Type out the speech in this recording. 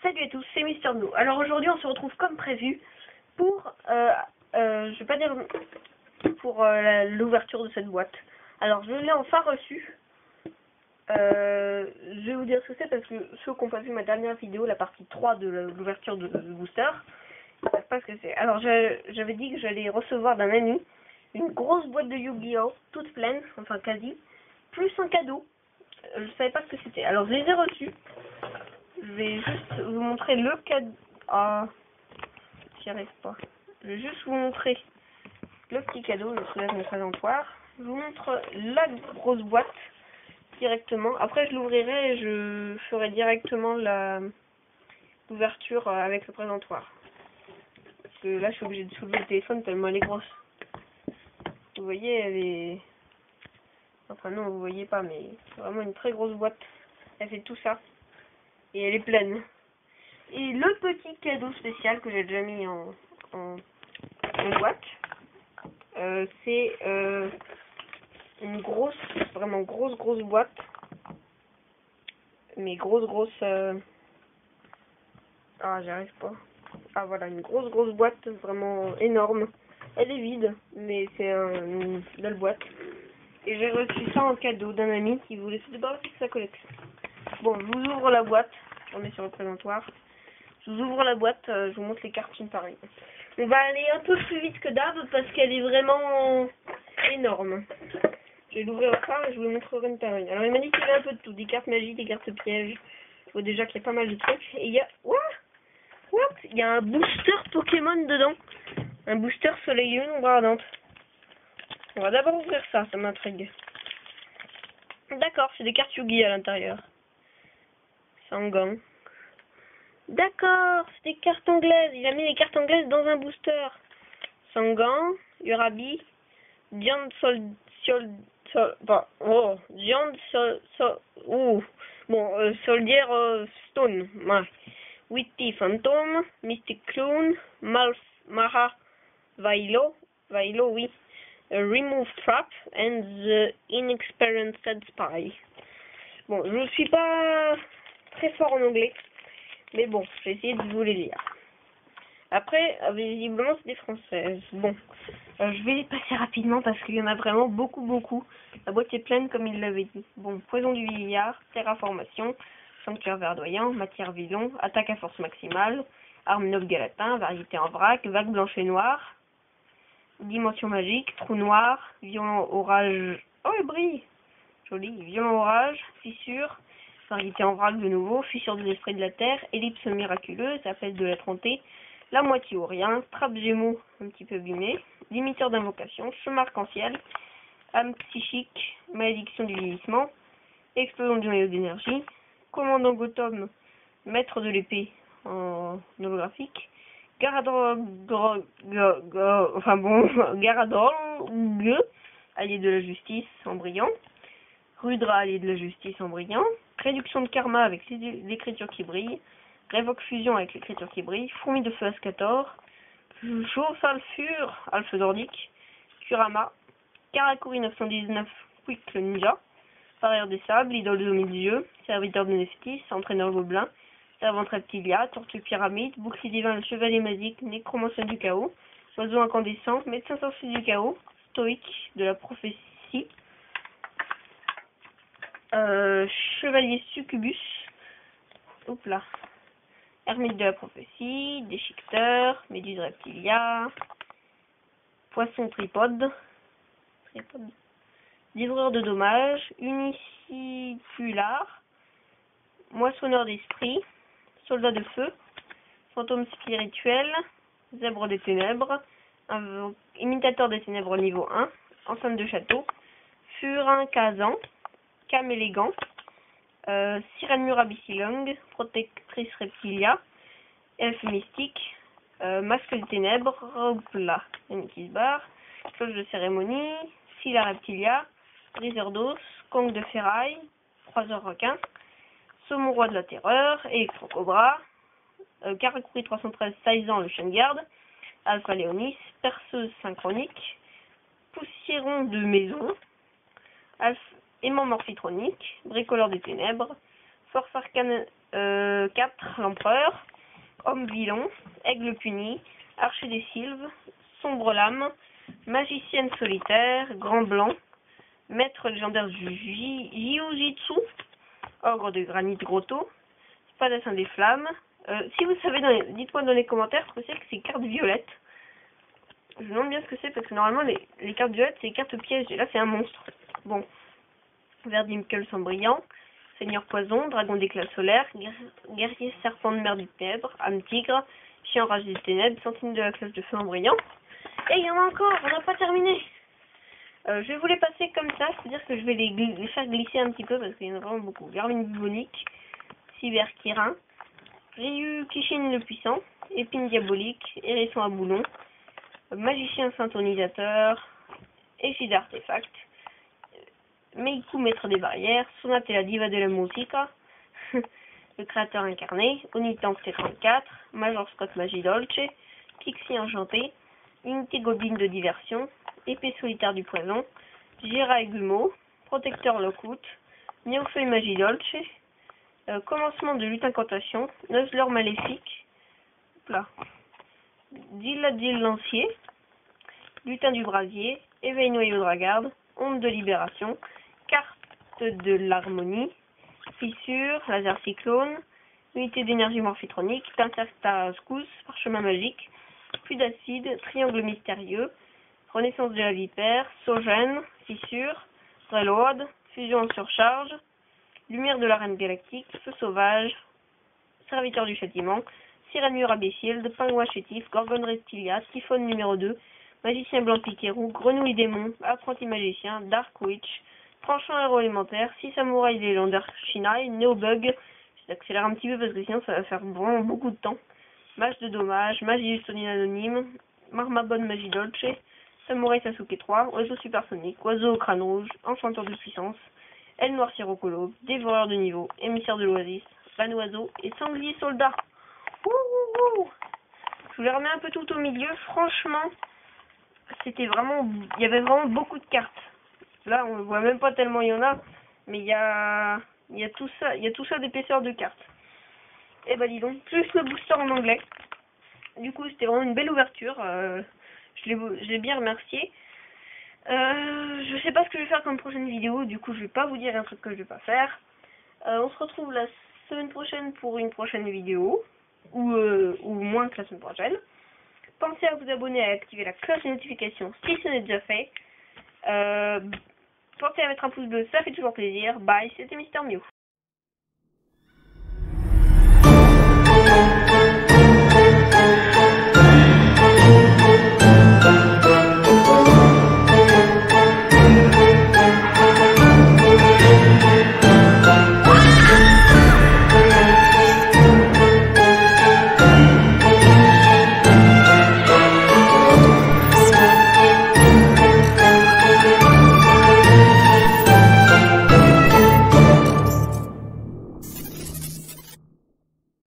Salut à tous, c'est Mister No. Alors aujourd'hui on se retrouve comme prévu pour, je vais pas dire pour l'ouverture de cette boîte. Alors je l'ai enfin reçu. Je vais vous dire ce que c'est parce que ceux qui n'ont pas vu ma dernière vidéo, la partie 3 de l'ouverture de booster, ils savent pas ce que c'est. Alors j'avais dit que j'allais recevoir d'un ami une grosse boîte de Yu-Gi-Oh! Toute pleine, enfin quasi, plus un cadeau. Je savais pas ce que c'était. Alors je les ai reçus. Je vais juste vous montrer le cadeau. Ah, j'y arrive pas. Je vais juste vous montrer le petit cadeau. Je soulève mon présentoir. Je vous montre la grosse boîte directement. Après, je l'ouvrirai et je ferai directement l'ouverture avec le présentoir. Parce que là, je suis obligée de soulever le téléphone tellement elle est grosse. Vous voyez, elle est... Enfin non, vous voyez pas, mais c'est vraiment une très grosse boîte. Elle fait tout ça. Et elle est pleine. Et le petit cadeau spécial que j'ai déjà mis en boîte, c'est une grosse, vraiment grosse boîte. Mais grosse... Ah, j'y arrive pas. Ah voilà, une grosse boîte, vraiment énorme. Elle est vide, mais c'est une belle boîte. Et j'ai reçu ça en cadeau d'un ami qui voulait se débarrasser de sa collection. Bon, je vous ouvre la boîte. On est sur le présentoir. Je vous ouvre la boîte, je vous montre les cartouches pareil. On va aller un peu plus vite que d'hab parce qu'elle est vraiment énorme. Je vais l'ouvrir ça et je vous montrerai une par une. Alors il m'a dit qu'il y avait un peu de tout, des cartes magiques, des cartes pièges. Je vois déjà qu'il y a pas mal de trucs. Et il y a... What? Il y a un booster Pokémon dedans. Un booster Soleil et Ombre Ardente. On va d'abord ouvrir ça, ça m'intrigue. D'accord, c'est des cartes Yu-Gi à l'intérieur. Sangan. D'accord, c'est des cartes anglaises. Il a mis les cartes anglaises dans un booster. Sangan, Urabi, Giant Soldier Stone, Witty Phantom, Mystic Clone, Maha Vailo, oui, Remove Trap, and the Inexperienced Spy. Bon, je ne suis pas très fort en anglais. Mais bon, j'ai essayé de vous les lire. Après, visiblement, c'est des françaises. Bon, je vais les passer rapidement parce qu'il y en a vraiment beaucoup. La boîte est pleine, comme il l'avait dit. Bon, Poison du Vieillard, Terraformation, Sanctuaire Verdoyant, Matière Vison, Attaque à force maximale, Arme Noble Galatin, Variété en vrac, Vague blanche et noire, Dimension magique, Trou noir, Violent orage... Oh, elle brille! Joli. Violent orage, Fissure, Variété en vrac de nouveau, Fissure des esprits de la terre, Ellipse miraculeuse, Appel de la trentée, La moitié ou rien, Trappe gémeaux un petit peu abîmé, Limiteur d'invocation, Chemin arc-en-ciel, Âme psychique, Malédiction du vieillissement, Explosion du noyau d'énergie, Commandant Gotham, Maître de l'épée en holographique, Garadog, allié de la justice en brillant, Rudra, allié de la justice en brillant, Réduction de karma avec l'écriture qui brille, Révoque fusion avec l'écriture qui brille, Fourmi de feu Ascator, Sulfure, Alphe nordique, Kurama, Karakuri 919, Quick le ninja, Barrière des sables, Idole de milieu, Serviteur de Neftis, Entraîneur gobelin, Servante reptilia, Tortue pyramide, Bouclier divin, le chevalier magique, Nécromancien du chaos, Oiseau incandescent, Médecin sorcier du chaos, Stoïque de la prophétie, Chevalier Succubus, hop là, Ermite de la prophétie, Déchiqueteur, Méduse reptilia, Poisson tripode, Livreur de dommages, Unicipulaire, Moissonneur d'esprit, Soldat de feu, Fantôme spirituel, Zèbre des ténèbres, Imitateur des ténèbres niveau 1, Enceinte de château, Furin Kazan, Cam élégant, Sirène Murabissilong, Protectrice reptilia, Elfe mystique, Masque des ténèbres, Hopla, qui se barre, Cloche de cérémonie, Scylla reptilia, Briseur d'os, Kong de ferraille, Croiseur requin, Saumon roi de la terreur, Electro-cobra, Karakuri 313 Saizan le chien de garde, Alpha Léonis, Perceuse synchronique, Poussiéron de maison, Aimant morphitronique, Bricoleur des ténèbres, Force arcane 4, l'empereur, homme vilain, aigle puni, archer des sylves, sombre lame, magicienne solitaire, grand blanc, maître légendaire du Jiu-Jitsu, ogre de granit grotto, spadassin des flammes. Si vous savez, dites-moi dans les commentaires ce que c'est cartes violettes. Je me demande bien ce que c'est parce que normalement les cartes violettes c'est les cartes pièges et là c'est un monstre. Bon, Verdimkel sans brillant, seigneur poison, dragon d'éclat solaire, guerrier serpent de mer du ténèbre, âme tigre, chien rage des ténèbres, sentinelle de la classe de feu en brillant. Et il y en a encore, on n'a pas terminé. Je vais vous les passer comme ça, c'est-à-dire que je vais les faire glisser un petit peu parce qu'il y en a vraiment beaucoup. Vermine bubonique, cyber kirin, Ryu Kishin le puissant, épine diabolique, hérisson à boulon, magicien syntonisateur, égide d'artefact, Meiku maître des barrières, Sonate la diva de la musica, le créateur incarné, Onitank T34, Major Scott Magie Dolce, Pixie enchanté, Unité Goblin de diversion, épée solitaire du poison, Gira Gumo, protecteur Lockwood, Néophéo Magie Dolce, commencement de lutte incantation, Nuzzler maléfique, Diladil lancier, lutin du brasier, éveil noyau de ragarde, onde de libération, carte de l'harmonie, fissure, laser cyclone, unité d'énergie morphitronique, Pincertascus, parchemin magique, pluie d'acide, triangle mystérieux, renaissance de la vipère, Sogène, fissure, Reload, fusion en surcharge, lumière de la reine galactique, feu sauvage, serviteur du châtiment, sirène murabécild, pingouin chétif, gorgone reptilia, typhone numéro 2, magicien blanc piqué roux, grenouille démon, apprenti magicien, dark witch, tranchant héros élémentaire, 6 samouraïs légendaires Shinai, Neobug, j'accélère un petit peu parce que sinon ça va faire vraiment beaucoup de temps, mage de dommage, magie estonienne anonyme, marmabonne magie dolce, samouraï Sasuke 3, oiseau supersonique, oiseau au crâne rouge, enchanteur de puissance, aile noire sirocolo, dévoreur de niveau, émissaire de l'oasis, ban oiseau et sanglier soldat. Ouh. Je vous les remets un peu tout au milieu, franchement, il y avait vraiment beaucoup de cartes. Là, on ne voit même pas tellement il y en a, mais il y a tout ça d'épaisseur de cartes. Et bah dis donc, plus le booster en anglais. Du coup, c'était vraiment une belle ouverture. Je l'ai bien remercié. Je sais pas ce que je vais faire comme prochaine vidéo, du coup je vais pas vous dire un truc que je vais pas faire. On se retrouve la semaine prochaine pour une prochaine vidéo, ou moins que la semaine prochaine. Pensez à vous abonner et à activer la cloche de notification si ce n'est déjà fait. Pensez à mettre un pouce bleu, ça fait toujours plaisir. Bye, c'était Mister Mew.